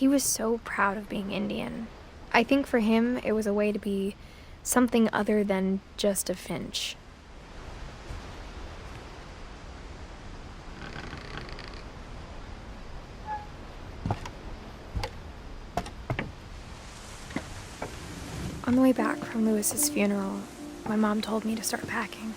He was so proud of being Indian. I think for him, it was a way to be something other than just a Finch. On the way back from Lewis's funeral, my mom told me to start packing.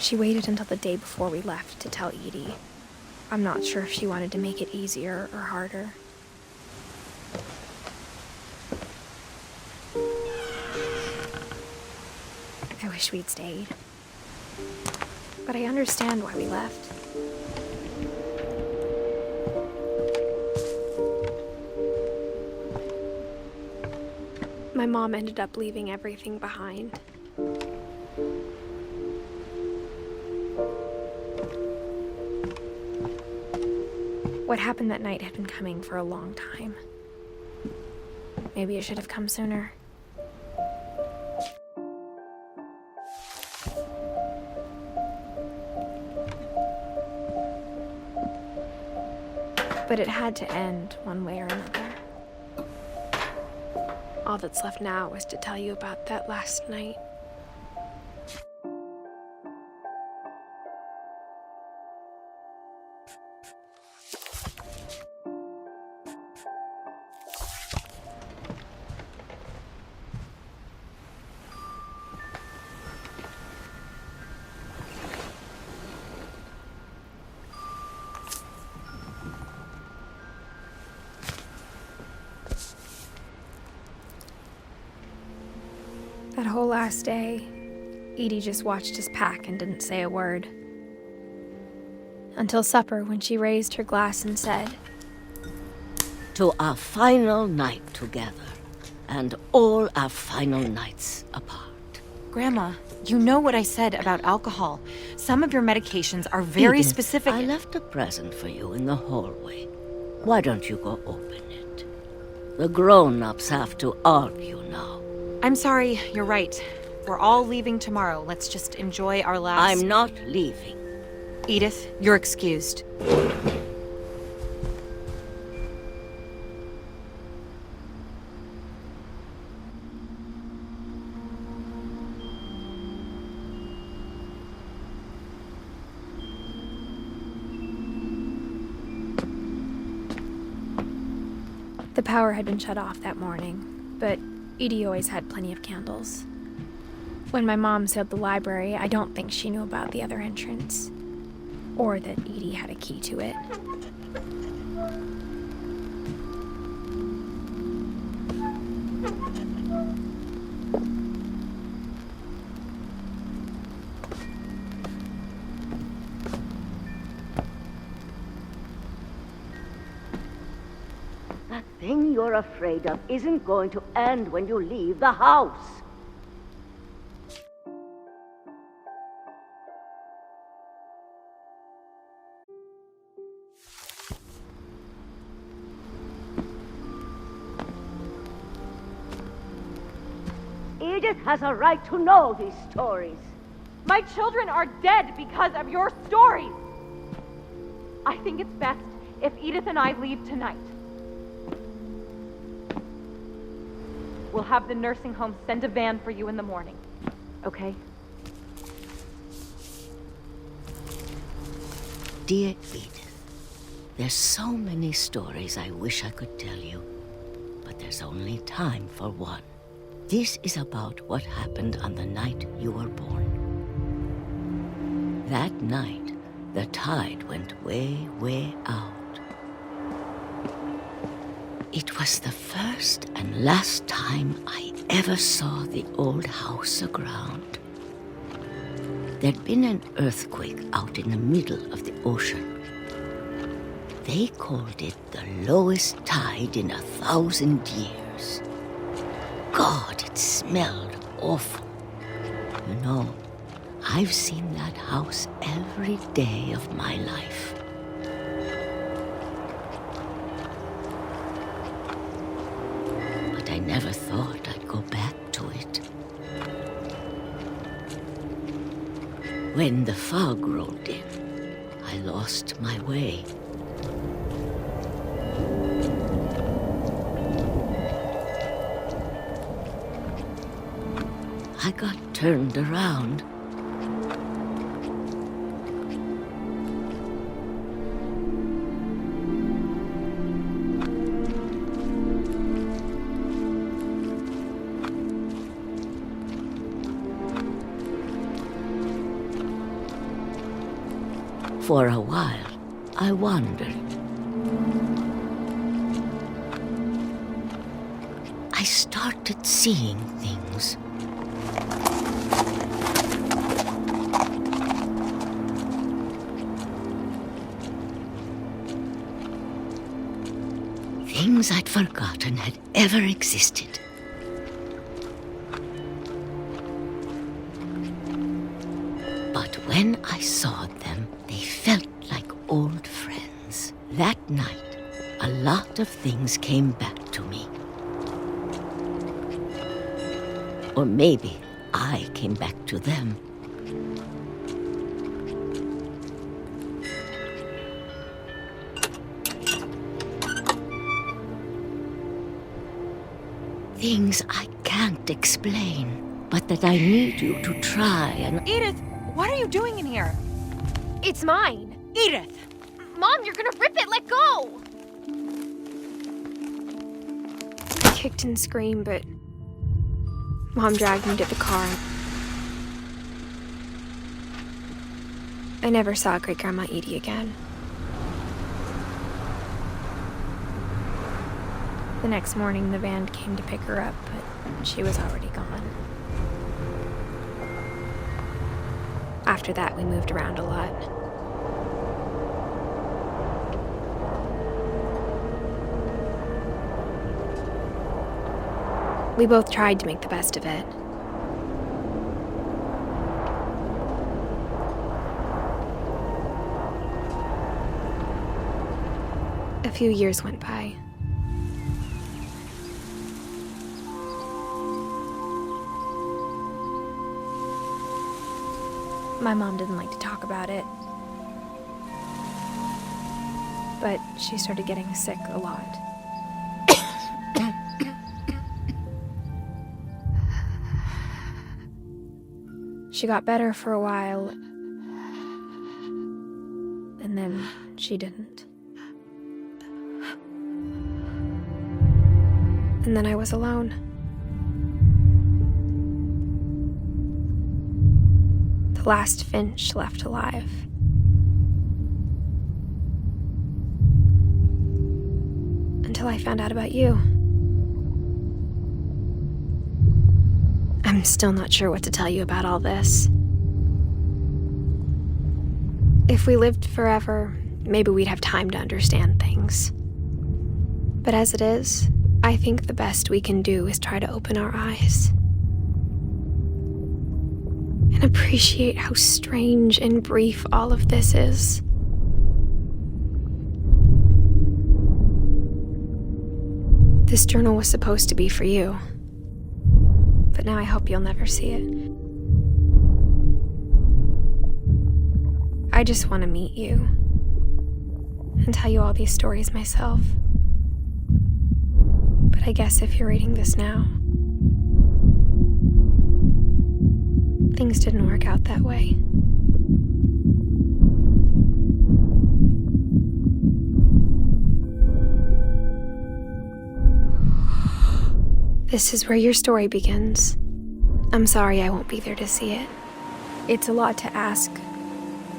She waited until the day before we left to tell Edie. I'm not sure if she wanted to make it easier or harder. I wish we'd stayed. But I understand why we left. My mom ended up leaving everything behind. What happened that night had been coming for a long time. Maybe it should have come sooner. But it had to end one way or another. All that's left now is to tell you about that last night. That whole last day, Edie just watched us pack and didn't say a word. Until supper, when she raised her glass and said, "To our final night together, and all our final nights apart." Grandma, you know what I said about alcohol. Some of your medications are very Edith, specific. I left a present for you in the hallway. Why don't you go open it? The grown-ups have to argue now. I'm sorry, you're right. We're all leaving tomorrow. Let's just enjoy our last... I'm not leaving. Edith, you're excused. The power had been shut off that morning, but Edie always had plenty of candles. When my mom sealed the library, I don't think she knew about the other entrance, or that Edie had a key to it. That thing you're afraid of isn't going to end when you leave the house. Edith has a right to know these stories. My children are dead because of your stories. I think it's best if Edith and I leave tonight. We'll have the nursing home send a van for you in the morning, okay? Dear Edith, there's so many stories I wish I could tell you, but there's only time for one. This is about what happened on the night you were born. That night, the tide went way, way out. It was the first and last time I ever saw the old house aground. There'd been an earthquake out in the middle of the ocean. They called it the lowest tide in 1,000 years. God, it smelled awful. You know, I've seen that house every day of my life. But I never thought I'd go back to it. When the fog rolled in, I lost my way. I got turned around. For a while, I wandered. I started seeing things. Things I'd forgotten had ever existed. But when I saw them, they felt like old friends. That night, a lot of things came back to me. Or maybe I came back to them. Things I can't explain, but that I need you to try and... Edith, what are you doing in here? It's mine. Edith! Mom, you're gonna rip it! Let go! I kicked and screamed, but Mom dragged me to the car. I never saw Great-Grandma Edie again. The next morning, the van came to pick her up, but she was already gone. After that, we moved around a lot. We both tried to make the best of it. A few years went by. My mom didn't like to talk about it, but she started getting sick a lot. She got better for a while, and then she didn't. And then I was alone. The last Finch left alive. Until I found out about you. I'm still not sure what to tell you about all this. If we lived forever, maybe we'd have time to understand things. But as it is, I think the best we can do is try to open our eyes. And appreciate how strange and brief all of this is. This journal was supposed to be for you, but now I hope you'll never see it. I just want to meet you and tell you all these stories myself. But I guess if you're reading this now, things didn't work out that way. This is where your story begins. I'm sorry I won't be there to see it. It's a lot to ask,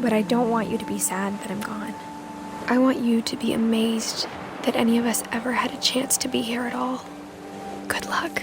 But I don't want you to be sad that I'm gone. I want you to be amazed that any of us ever had a chance to be here at all. Good luck.